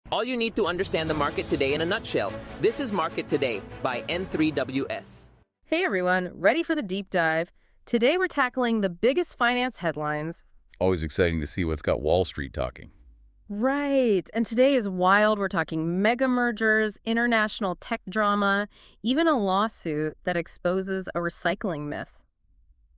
All you need to understand the market today in a nutshell. This is Market Today by N3WS. Hey everyone, ready for the deep dive? Today we're tackling the biggest finance headlines. Always exciting to see what's got Wall Street talking. Right, and today is wild. We're talking mega mergers, international tech drama, even a lawsuit that exposes a recycling myth.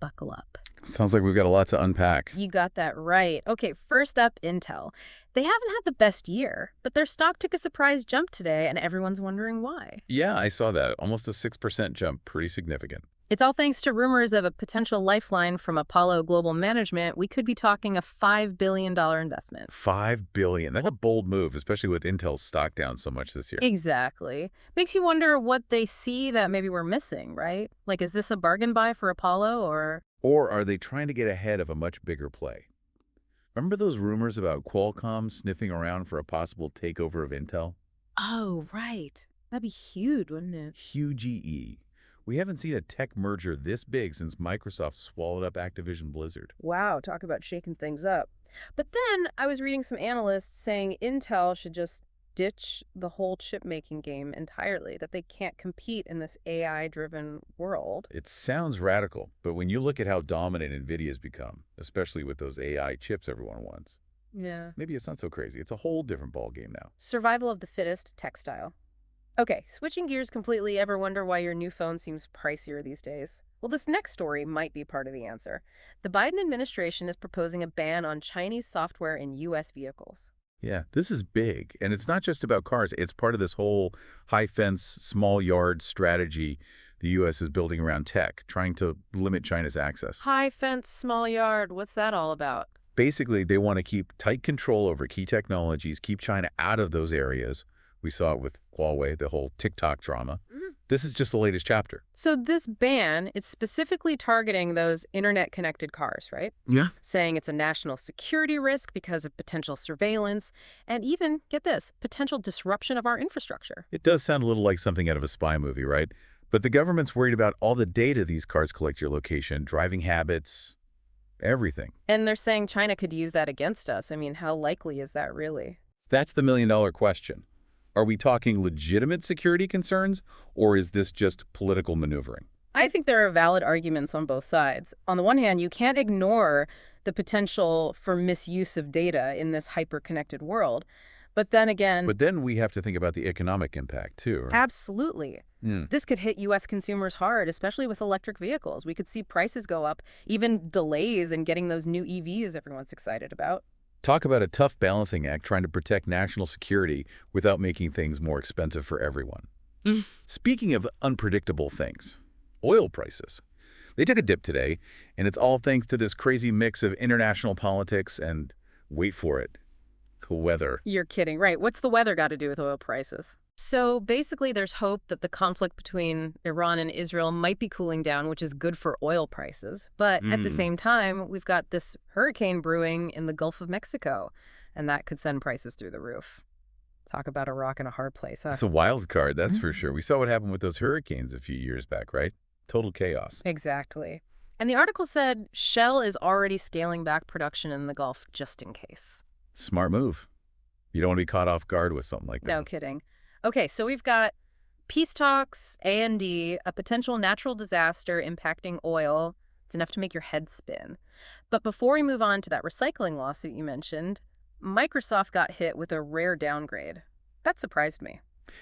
Buckle up. Sounds like we've got a lot to unpack. You got that right. Okay, first up, Intel. They haven't had the best year, but their stock took a surprise jump today, and everyone's wondering why. Yeah, I saw that. Almost a 6% jump. Pretty significant. It's all thanks to rumors of a potential lifeline from Apollo Global Management. We could be talking a $5 billion investment. $5 billion. That's a bold move, especially with Intel's stock down so much this year. Exactly. Makes you wonder what they see that maybe we're missing, right? Like, is this a bargain buy for Apollo, or... Or are they trying to get ahead of a much bigger play? Remember those rumors about Qualcomm sniffing around for a possible takeover of Intel? Oh, right. That'd be huge, wouldn't it? Huge EE. We haven't seen a tech merger this big since Microsoft swallowed up Activision Blizzard. Wow, talk about shaking things up. But then I was reading some analysts saying Intel should just ditch the whole chip-making game entirely, that they can't compete in this AI-driven world. It sounds radical, but when you look at how dominant Nvidia's become, especially with those AI chips everyone wants, Yeah. maybe it's not so crazy. It's a whole different ballgame now. Survival of the fittest textile. Okay, switching gears completely, ever wonder why your new phone seems pricier these days? Well, this next story might be part of the answer. The Biden administration is proposing a ban on Chinese software in U.S. vehicles. Yeah, this is big, and it's not just about cars. It's part of this whole high-fence, small-yard strategy the U.S. is building around tech, trying to limit China's access. High fence, small yard, what's that all about? Basically, they want to keep tight control over key technologies, keep China out of those areas. We saw it with Huawei, the whole TikTok drama. This is just the latest chapter. So this ban, it's specifically targeting those internet-connected cars, right? Yeah. Saying it's a national security risk because of potential surveillance, and even, get this, potential disruption of our infrastructure. It does sound a little like something out of a spy movie, right? But the government's worried about all the data these cars collect, your location, driving habits, everything. And they're saying China could use that against us. I mean, how likely is that really? That's the million-dollar question. Are we talking legitimate security concerns, or is this just political maneuvering? I think there are valid arguments on both sides. On the one hand, you can't ignore the potential for misuse of data in this hyper-connected world. But then again... But then we have to think about the economic impact, too, right? Absolutely. This could hit U.S. consumers hard, especially with electric vehicles. We could see prices go up, even delays in getting those new EVs everyone's excited about. Talk about a tough balancing act trying to protect national security without making things more expensive for everyone. Speaking of unpredictable things, oil prices. They took a dip today, and it's all thanks to this crazy mix of international politics and, wait for it, the weather. You're kidding, right? What's the weather got to do with oil prices? So basically, there's hope that the conflict between Iran and Israel might be cooling down, which is good for oil prices. But at the same time, we've got this hurricane brewing in the Gulf of Mexico, and that could send prices through the roof. Talk about a rock and a hard place, huh? It's a wild card, that's for sure. We saw what happened with those hurricanes a few years back, right? Total chaos. Exactly. And the article said Shell is already scaling back production in the Gulf just in case. Smart move. You don't want to be caught off guard with something like that. No kidding. Okay, so we've got peace talks, A&D, a potential natural disaster impacting oil. It's enough to make your head spin. But before we move on to that recycling lawsuit you mentioned, Microsoft got hit with a rare downgrade. That surprised me.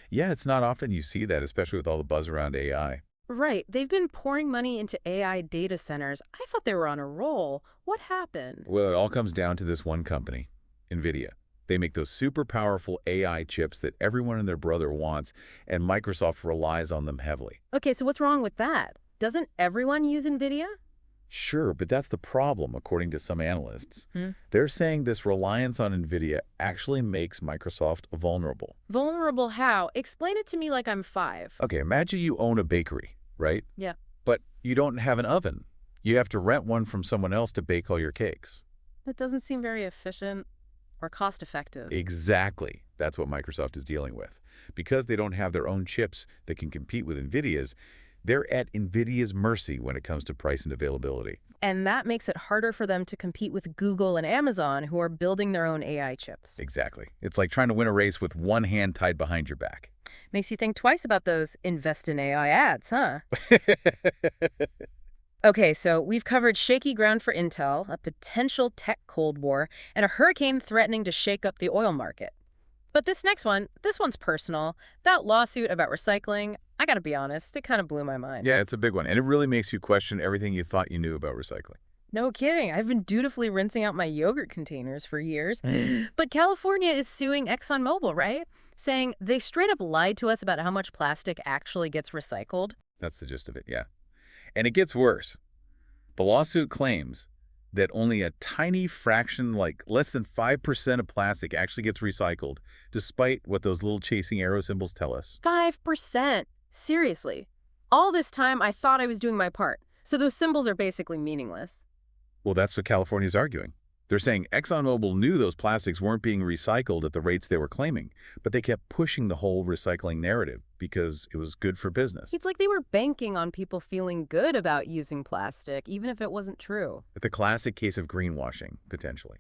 Yeah, it's not often you see that, especially with all the buzz around AI. Right. They've been pouring money into AI data centers. I thought they were on a roll. What happened? Well, it all comes down to this one company, Nvidia. They make those super powerful AI chips that everyone and their brother wants, and Microsoft relies on them heavily. Okay, so what's wrong with that? Doesn't everyone use Nvidia? Sure, but that's the problem, according to some analysts. They're saying this reliance on Nvidia actually makes Microsoft vulnerable. Vulnerable how? Explain it to me like I'm 5. Okay, imagine you own a bakery, right? Yeah. But you don't have an oven. You have to rent one from someone else to bake all your cakes. That doesn't seem very efficient or cost-effective. Exactly. That's what Microsoft is dealing with. Because they don't have their own chips that can compete with Nvidia's, They're at Nvidia's mercy when it comes to price and availability. And that makes it harder for them to compete with Google and Amazon, who are building their own AI chips. Exactly. It's like trying to win a race with one hand tied behind your back. Makes you think twice about those invest in AI ads, huh? Okay, so we've covered shaky ground for Intel, a potential tech Cold War, and a hurricane threatening to shake up the oil market. But this one's personal. That lawsuit about recycling, I gotta be honest, it kind of blew my mind. Yeah, it's a big one. And it really makes you question everything you thought you knew about recycling. No kidding. I've been dutifully rinsing out my yogurt containers for years. But California is suing ExxonMobil, right? Saying they straight up lied to us about how much plastic actually gets recycled. That's the gist of it, yeah. And it gets worse. The lawsuit claims that only a tiny fraction, like less than 5% of plastic actually gets recycled, despite what those little chasing arrow symbols tell us. 5%. Seriously. All this time, I thought I was doing my part. So those symbols are basically meaningless. Well, that's what California's arguing. They're saying ExxonMobil knew those plastics weren't being recycled at the rates they were claiming, but they kept pushing the whole recycling narrative because it was good for business. It's like they were banking on people feeling good about using plastic, even if it wasn't true. It's a classic case of greenwashing, potentially.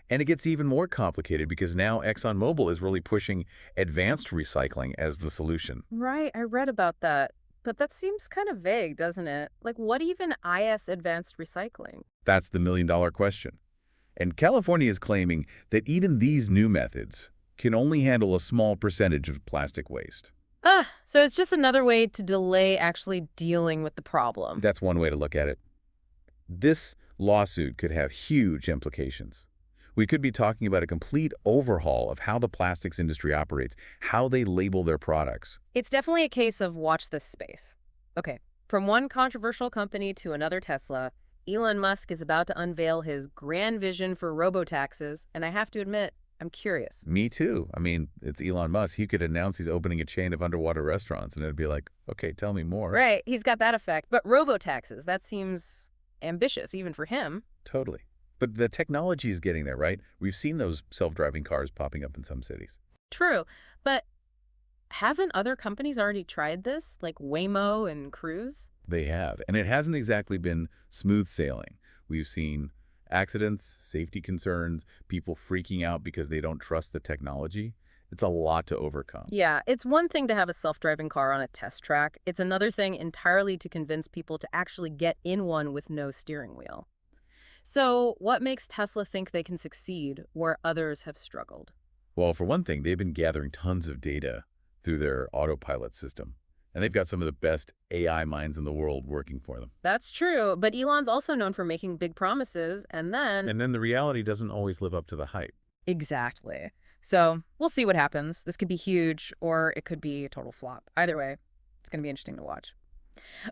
And it gets even more complicated because now ExxonMobil is really pushing advanced recycling as the solution. Right, I read about that. But that seems kind of vague, doesn't it? Like, what even is advanced recycling? That's the million-dollar question. And California is claiming that even these new methods can only handle a small percentage of plastic waste. So it's just another way to delay actually dealing with the problem. That's one way to look at it. This lawsuit could have huge implications. We could be talking about a complete overhaul of how the plastics industry operates, how they label their products. It's definitely a case of watch this space. Okay, from one controversial company to another Tesla, Elon Musk is about to unveil his grand vision for robotaxis, and I have to admit, I'm curious. Me too. I mean, it's Elon Musk. He could announce he's opening a chain of underwater restaurants, and it'd be like, okay, tell me more. Right, he's got that effect. But robotaxis, that seems ambitious, even for him. Totally. But the technology is getting there, right? We've seen those self-driving cars popping up in some cities. True, but haven't other companies already tried this, like Waymo and Cruise? They have, and it hasn't exactly been smooth sailing. We've seen accidents, safety concerns, people freaking out because they don't trust the technology. It's a lot to overcome. Yeah, it's one thing to have a self-driving car on a test track. It's another thing entirely to convince people to actually get in one with no steering wheel. So what makes Tesla think they can succeed where others have struggled? Well, for one thing, they've been gathering tons of data through their autopilot system. And they've got some of the best AI minds in the world working for them. That's true, but Elon's also known for making big promises, and then the reality doesn't always live up to the hype. Exactly. So we'll see what happens. This could be huge, or it could be a total flop. Either way, it's going to be interesting to watch.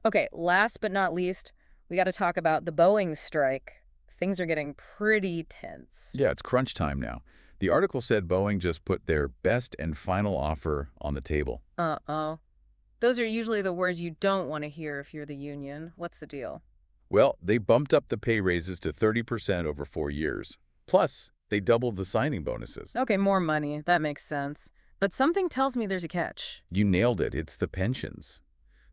Okay, last but not least, we got to talk about the Boeing strike. Things are getting pretty tense. Yeah, it's crunch time now. The article said Boeing just put their best and final offer on the table. Uh-oh. Those are usually the words you don't want to hear if you're the union. What's the deal? Well, they bumped up the pay raises to 30% over 4 years. Plus, they doubled the signing bonuses. Okay, more money. That makes sense. But something tells me there's a catch. You nailed it. It's the pensions.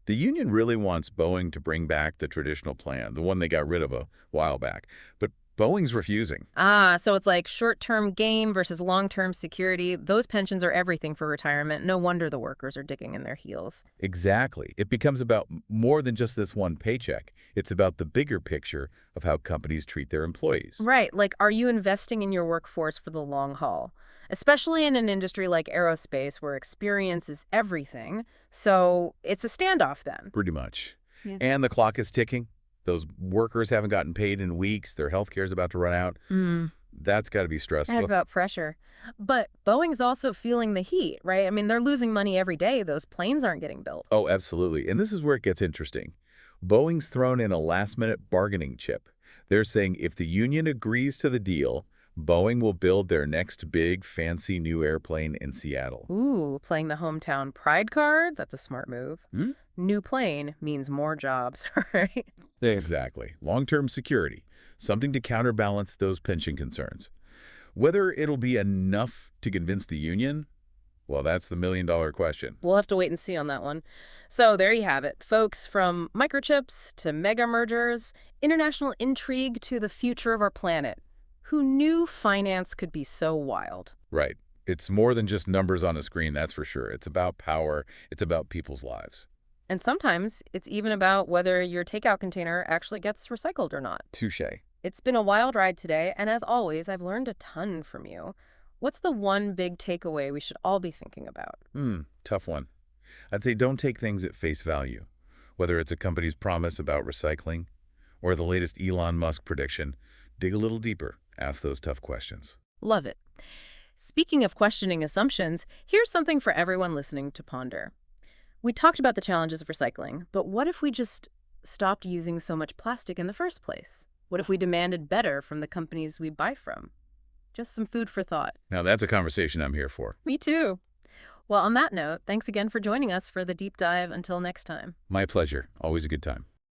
The union really wants Boeing to bring back the traditional plan, the one they got rid of a while back. But Boeing's refusing. So it's like short-term gain versus long-term security. Those pensions are everything for retirement. No wonder the workers are digging in their heels. Exactly. It becomes about more than just this one paycheck. It's about the bigger picture of how companies treat their employees. Right. Like, are you investing in your workforce for the long haul? Especially in an industry like aerospace where experience is everything. So it's a standoff then. Pretty much. Yeah. And the clock is ticking. Those workers haven't gotten paid in weeks. Their health care is about to run out. That's got to be stressful. Talk about pressure. But Boeing's also feeling the heat, right? I mean, they're losing money every day. Those planes aren't getting built. Oh, absolutely. And this is where it gets interesting. Boeing's thrown in a last-minute bargaining chip. They're saying if the union agrees to the deal, Boeing will build their next big, fancy new airplane in Seattle. Ooh, playing the hometown pride card? That's a smart move. New plane means more jobs, right? Exactly. Long-term security. Something to counterbalance those pension concerns. Whether it'll be enough to convince the union, Well, that's the million-dollar question. We'll have to wait and see on that one. So there you have it, folks, from microchips to mega mergers, international intrigue to the future of our planet. Who knew finance could be so wild? Right. It's more than just numbers on a screen, that's for sure. It's about power. It's about people's lives. And sometimes it's even about whether your takeout container actually gets recycled or not. Touché. It's been a wild ride today, and as always, I've learned a ton from you. What's the one big takeaway we should all be thinking about? Tough one. I'd say don't take things at face value. Whether it's a company's promise about recycling or the latest Elon Musk prediction, dig a little deeper. Ask those tough questions. Love it. Speaking of questioning assumptions, here's something for everyone listening to ponder. We talked about the challenges of recycling, but what if we just stopped using so much plastic in the first place? What if we demanded better from the companies we buy from? Just some food for thought. Now, that's a conversation I'm here for. Me too. Well, on that note, thanks again for joining us for the deep dive. Until next time. My pleasure. Always a good time.